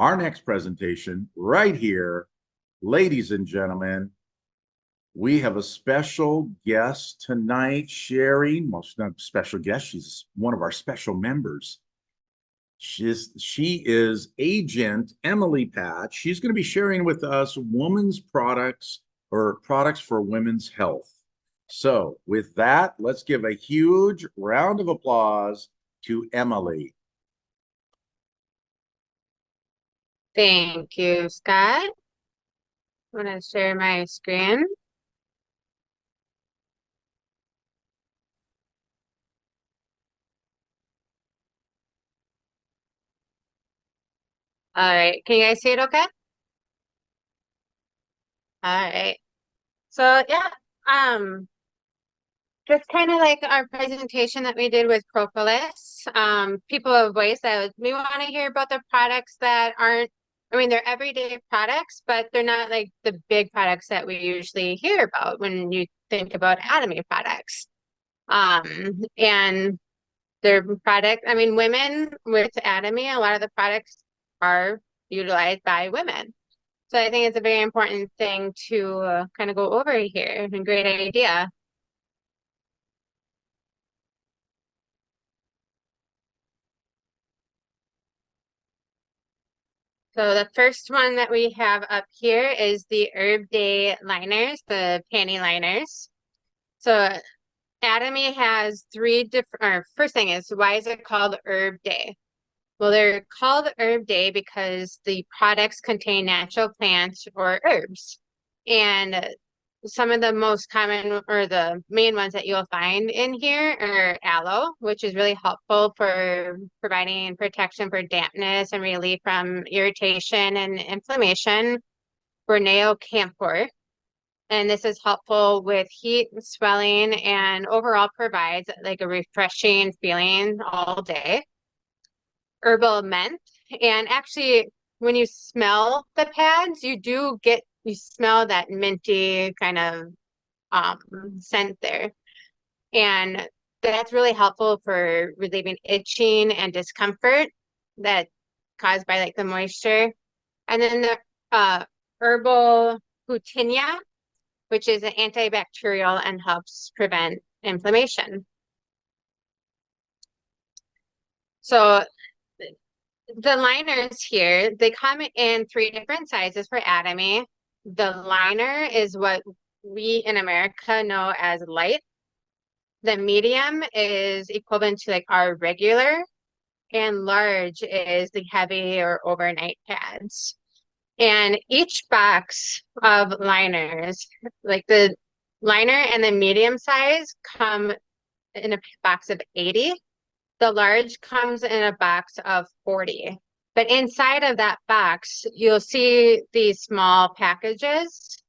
our next presentation right here, ladies and gentlemen, we have a special guest tonight sharing, well, she's not a special guest, she's one of our special members. She is Agent Emily Patch. She's going to be sharing with us women's products or products for women's health. So with that, let's give a huge round of applause to Emily. Thank you, Scott. I'm going to share my screen. All right. Can you guys see it okay? All right. So yeah, um, just kind of like our presentation that we did with propolis. People have voiced that we want to hear about the products that aren't, I mean, they're everyday products, but they're not like the big products that we usually hear about when you think about Atomy products. And their product, I mean, women with Atomy, a lot of the products are utilized by women. So I think it's a very important thing to kind of go over here. A great idea. So the first one that we have up here is the Herb Day liners, the panty liners. So Atomy has three different, or first thing is, why is it called Herb Day? Well, they're called Herb Day because the products contain natural plants or herbs. And some of the most common or the main ones that you'll find in here are aloe, which is really helpful for providing protection for dampness and relief from irritation and inflammation. Borneo camphor, and this is helpful with heat, swelling, and overall provides like a refreshing feeling all day. Herbal mint, and actually, when you smell the pads, you smell that minty kind of scent there. And that's really helpful for relieving itching and discomfort that caused by like the moisture. And then the herbal Putinea, which is an antibacterial and helps prevent inflammation. So the liners here, they come in three different sizes for Atomy. The liner is what we in America know as light. The medium is equivalent to like our regular, and large is the heavy or overnight pads. And each box of liners, like the liner and the medium size, come in a box of 80. The large comes in a box of 40. But inside of that box, you'll see these small packages.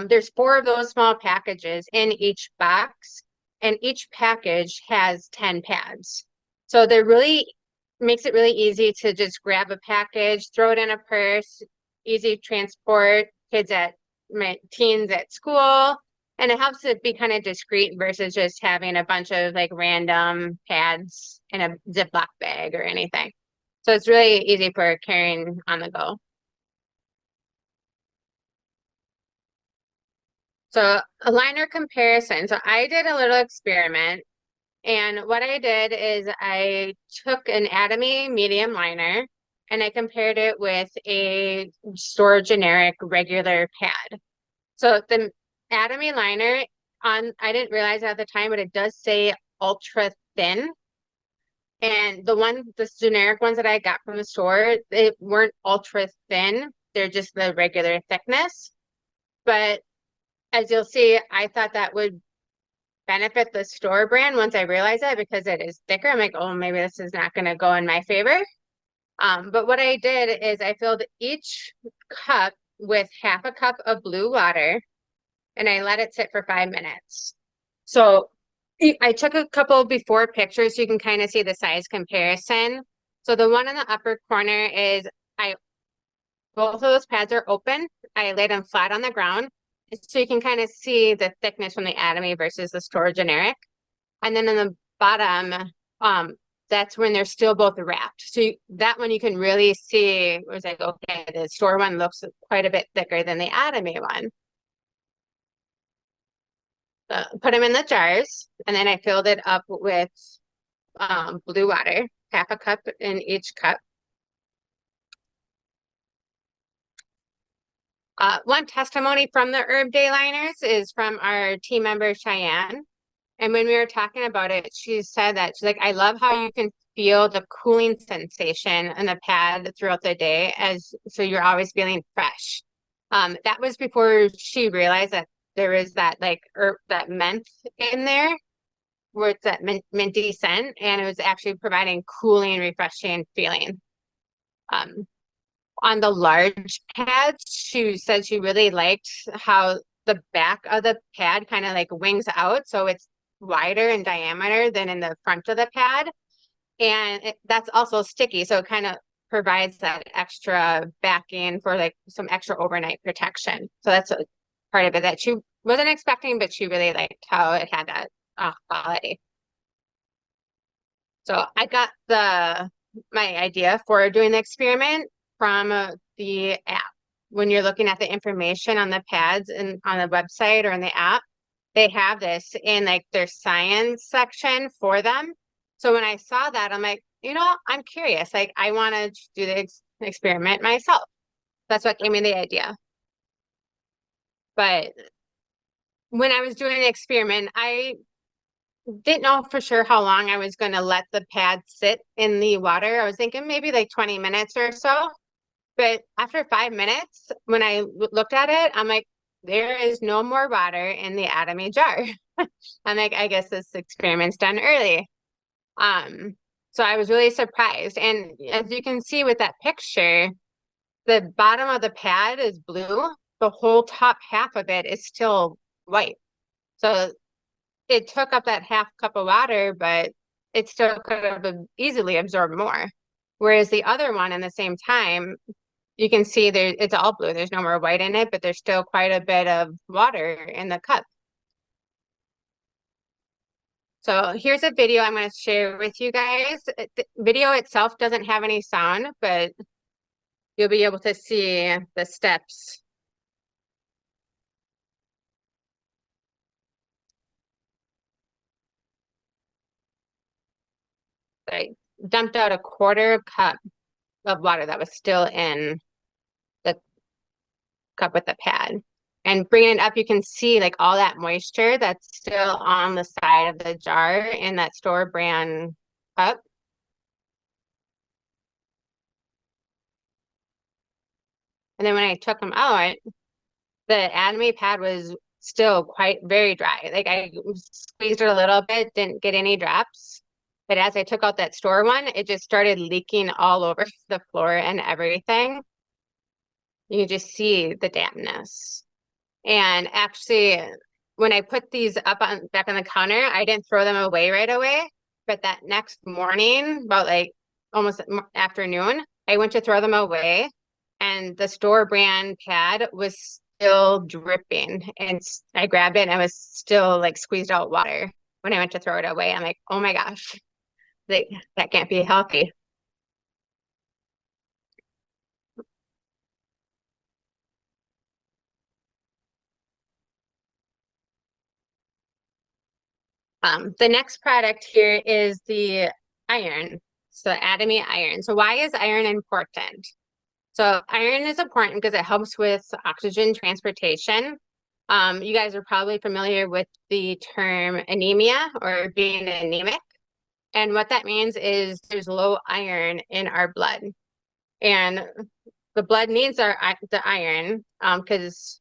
There's 4 of those small packages in each box, and each package has 10 pads. So they're really makes it really easy to just grab a package, throw it in a purse, easy transport, my teens at school, and it helps it be kind of discreet versus just having a bunch of like random pads in a Ziploc bag or anything. So it's really easy for carrying on the go. So a liner comparison. So I did a little experiment, and what I did is I took an Atomy medium liner and I compared it with a store generic regular pad. So the Atomy liner I didn't realize at the time, but it does say ultra thin. And the generic ones that I got from the store, they weren't ultra thin. They're just the regular thickness. But as you'll see, I thought that would benefit the store brand once I realized that because it is thicker. I'm like, oh, maybe this is not going to go in my favor. But what I did is I filled each cup with half a cup of blue water and I let it sit for 5 minutes. So I took a couple before pictures so you can kind of see the size comparison. So the one in the upper corner is both of those pads are open. I laid them flat on the ground so you can kind of see the thickness from the Atomy versus the store generic. And then in the bottom, that's when they're still both wrapped. So that one you can really see, it was like, okay, the store one looks quite a bit thicker than the Atomy one. Put them in the jars, and then I filled it up with blue water, half a cup in each cup. One testimony from the Herb Day liners is from our team member, Cheyenne. And when we were talking about it, she said that she's like, I love how you can feel the cooling sensation in the pad throughout the day, so you're always feeling fresh. That was before she realized that there is that like herb, that mint in there, where it's that minty scent, and it was actually providing cooling, refreshing feeling. On the large pads, she said she really liked how the back of the pad kind of like wings out, so it's wider in diameter than in the front of the pad. And that's also sticky, so it kind of provides that extra backing for like some extra overnight protection. So that's a part of it that she wasn't expecting, but she really liked how it had that quality. So I got my idea for doing the experiment from the app. When you're looking at the information on the pads and on the website or in the app, they have this in like their science section for them. So when I saw that, I'm like, I'm curious. Like I want to do the experiment myself. That's what gave me the idea. But when I was doing the experiment, I didn't know for sure how long I was going to let the pad sit in the water. I was thinking maybe like 20 minutes or so. But after 5 minutes, when I looked at it, I'm like, there is no more water in the Atomy jar. I'm like, I guess this experiment's done early. So I was really surprised. And as you can see with that picture, the bottom of the pad is blue. The whole top half of it is still white. So it took up that half cup of water, but it still could have easily absorbed more. Whereas the other one in the same time, you can see it's all blue. There's no more white in it, but there's still quite a bit of water in the cup. So here's a video I'm going to share with you guys. The video itself doesn't have any sound, but you'll be able to see the steps. I dumped out a quarter cup of water that was still in the cup with the pad. And bringing it up, you can see like all that moisture that's still on the side of the jar in that store brand cup. And then when I took them out, the Atomy pad was still very dry. Like I squeezed it a little bit, didn't get any drops. But as I took out that store one, it just started leaking all over the floor and everything. You can just see the dampness. And actually, when I put these back on the counter, I didn't throw them away right away. But that next morning, about like almost afternoon, I went to throw them away, and the store brand pad was still dripping. And I grabbed it, and it was still like squeezed out water. When I went to throw it away, I'm like, oh my gosh, that can't be healthy. The next product here is the iron. So Atomy iron. So why is iron important? So iron is important because it helps with oxygen transportation. You guys are probably familiar with the term anemia or being anemic. And what that means is there's low iron in our blood. And the blood needs the iron because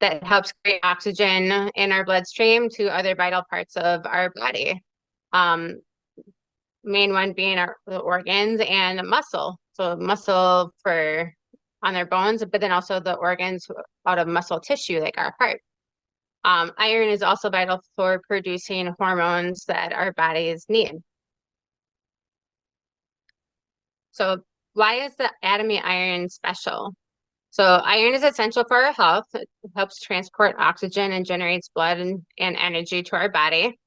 that helps create oxygen in our bloodstream to other vital parts of our body. Main one being the organs and muscle. So muscle on their bones, but then also the organs out of muscle tissue, like our heart. Iron is also vital for producing hormones that our bodies need. So why is the Atomy iron special? So iron is essential for our health. It helps transport oxygen and generates blood and energy to our body.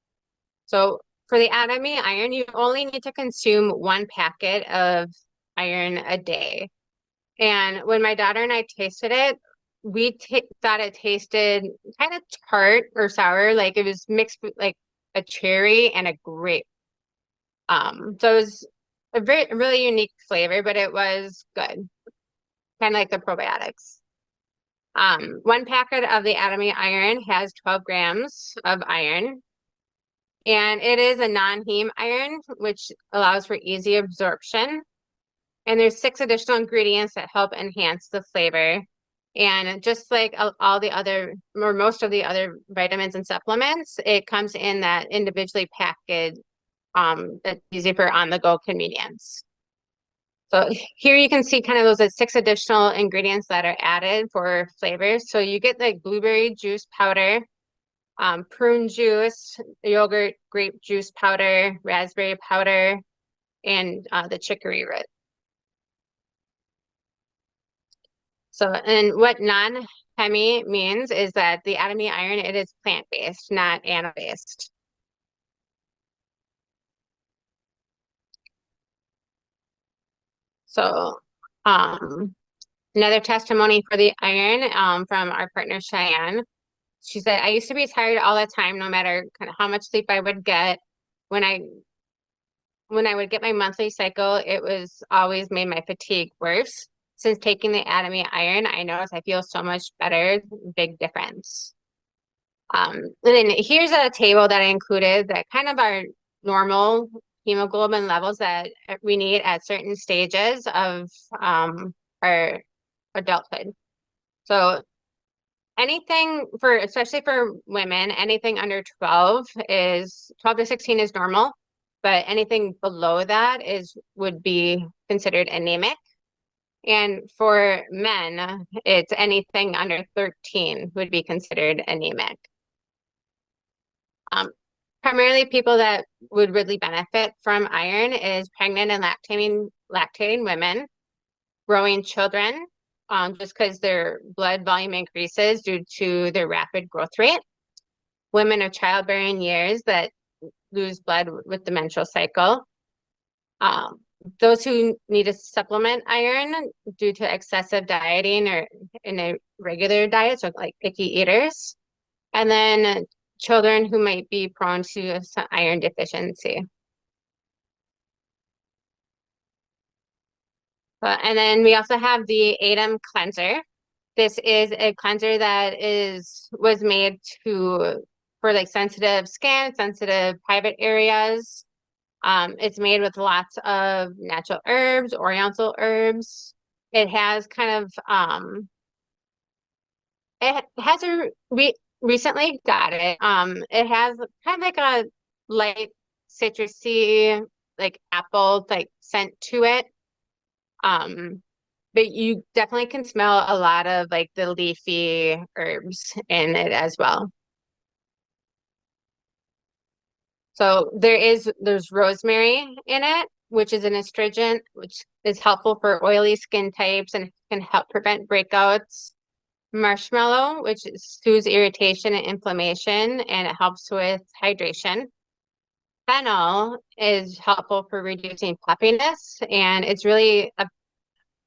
So for the Atomy iron, you only need to consume 1 packet of iron a day. And when my daughter and I tasted it, we thought it tasted kind of tart or sour, like it was mixed with like a cherry and a grape. So it was a really unique flavor, but it was good, kind of like the probiotics. 1 packet of the Atomy iron has 12 grams of iron, and it is a non-heme iron, which allows for easy absorption. And there's 6 additional ingredients that help enhance the flavor. And just like all the other, or most of the other vitamins and supplements, it comes in that individually packaged, that's easy for on-the-go convenience. So here you can see kind of those 6 additional ingredients that are added for flavors. So you get like blueberry juice powder, prune juice, yogurt, grape juice powder, raspberry powder, and the chicory root. So, and what non-hemi means is that the Atomy iron, it is plant-based, not animal-based. So, another testimony for the iron from our partner Cheyenne. She said, I used to be tired all the time, no matter kind of how much sleep I would get. When I would get my monthly cycle, it was always made my fatigue worse. Since taking the Atomy iron, I noticed I feel so much better, big difference. And then here's a table that I included that kind of our normal hemoglobin levels that we need at certain stages of our adulthood. So anything for, especially for women, anything under 12 to 16 is normal, but anything below that would be considered anemic. And for men, it's anything under 13 would be considered anemic. Primarily people that would really benefit from iron is pregnant and lactating women, growing children, just because their blood volume increases due to their rapid growth rate, women of childbearing years that lose blood with the menstrual cycle, those who need to supplement iron due to excessive dieting or in a regular diet, so like picky eaters, and then children who might be prone to some iron deficiency. And then we also have the Atom cleanser. This is a cleanser that was made for like sensitive skin, sensitive private areas. It's made with lots of natural herbs, oriental herbs. It has kind of we recently got it. It has kind of like a light citrusy, like apple like scent to it. But you definitely can smell a lot of like the leafy herbs in it as well. So there's rosemary in it, which is an astringent, which is helpful for oily skin types and can help prevent breakouts. Marshmallow, which soothes irritation and inflammation, and it helps with hydration. Fennel is helpful for reducing puffiness, and it's really a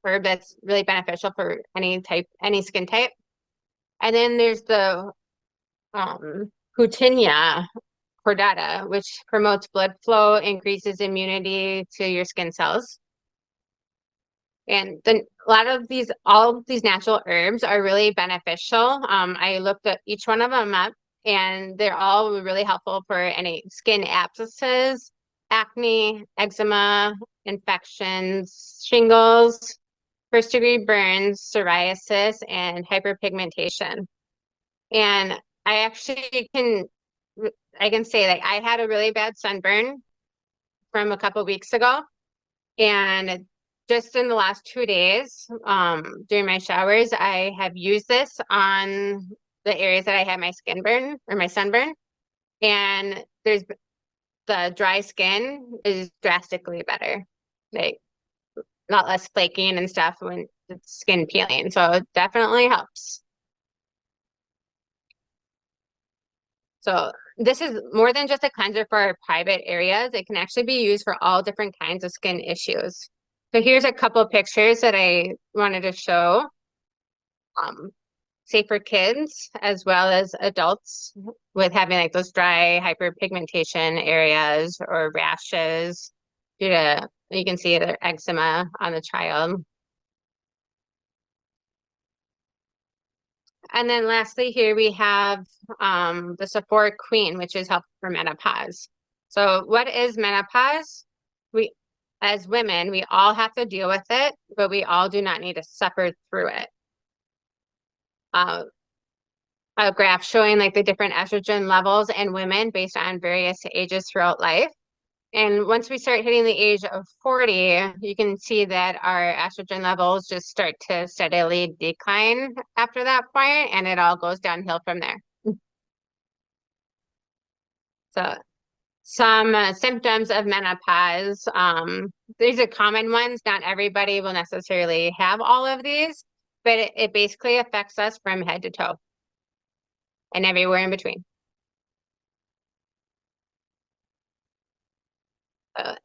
herb that's really beneficial for any skin type. And then there's the Coutinia cordata, which promotes blood flow, increases immunity to your skin cells. And then all of these natural herbs are really beneficial. I looked at each one of them up, and they're all really helpful for any skin abscesses, acne, eczema, infections, shingles, first-degree burns, psoriasis, and hyperpigmentation. And I can say that I had a really bad sunburn from a couple weeks ago, and just in the last 2 days, during my showers, I have used this on the areas that I had my sunburn, and the dry skin is drastically better, like not less flaking and stuff when it's skin peeling. So it definitely helps. So this is more than just a cleanser for our private areas. It can actually be used for all different kinds of skin issues. So here's a couple of pictures that I wanted to show. Say for kids as well as adults with having like those dry hyperpigmentation areas or rashes due to, you can see their eczema on the child. And then lastly, here we have the Sephora Queen, which is helpful for menopause. So what is menopause? We, as women, we all have to deal with it, but we all do not need to suffer through it. A graph showing like the different estrogen levels in women based on various ages throughout life. And once we start hitting the age of 40, you can see that our estrogen levels just start to steadily decline after that point, and it all goes downhill from there. So some symptoms of menopause, these are common ones. Not everybody will necessarily have all of these, but it basically affects us from head to toe and everywhere in between.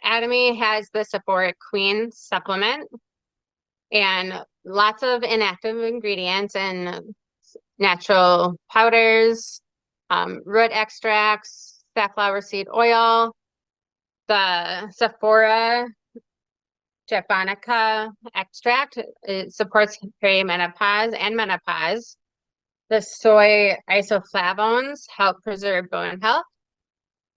Atomy has the Sephora Queen supplement and lots of inactive ingredients and natural powders, root extracts, safflower seed oil, the Sephora japonica extract. It supports perimenopause and menopause. The soy isoflavones help preserve bone health.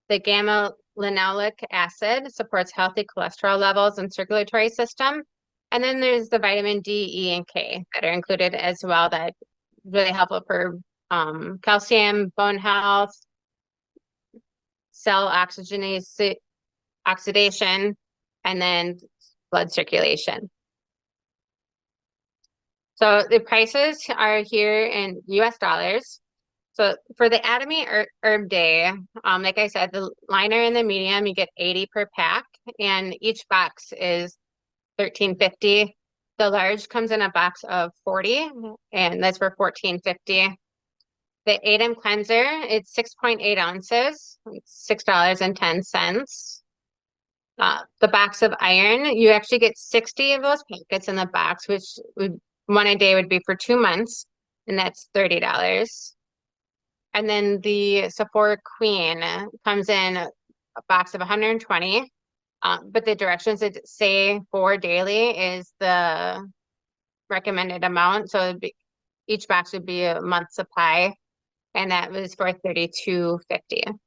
The gamma linoleic acid supports healthy cholesterol levels and circulatory system. And then there's the vitamin D, E, and K that are included as well that really helpful for calcium, bone health, cell oxidation, and then blood circulation. So the prices are here in US dollars. So for the Atomy Herb Day, like I said, the liner and the medium, you get 80 per pack, and each box is $13.50. The large comes in a box of 40, and that's for $14.50. The 8M cleanser, it's 6.8 ounces, it's $6.10. The box of iron, you actually get 60 of those packets in the box, which would one a day would be for 2 months, and that's $30. And then the Sephora Queen comes in a box of 120. But the directions that say for daily is the recommended amount. So each box would be a month supply, and that was for $32.50.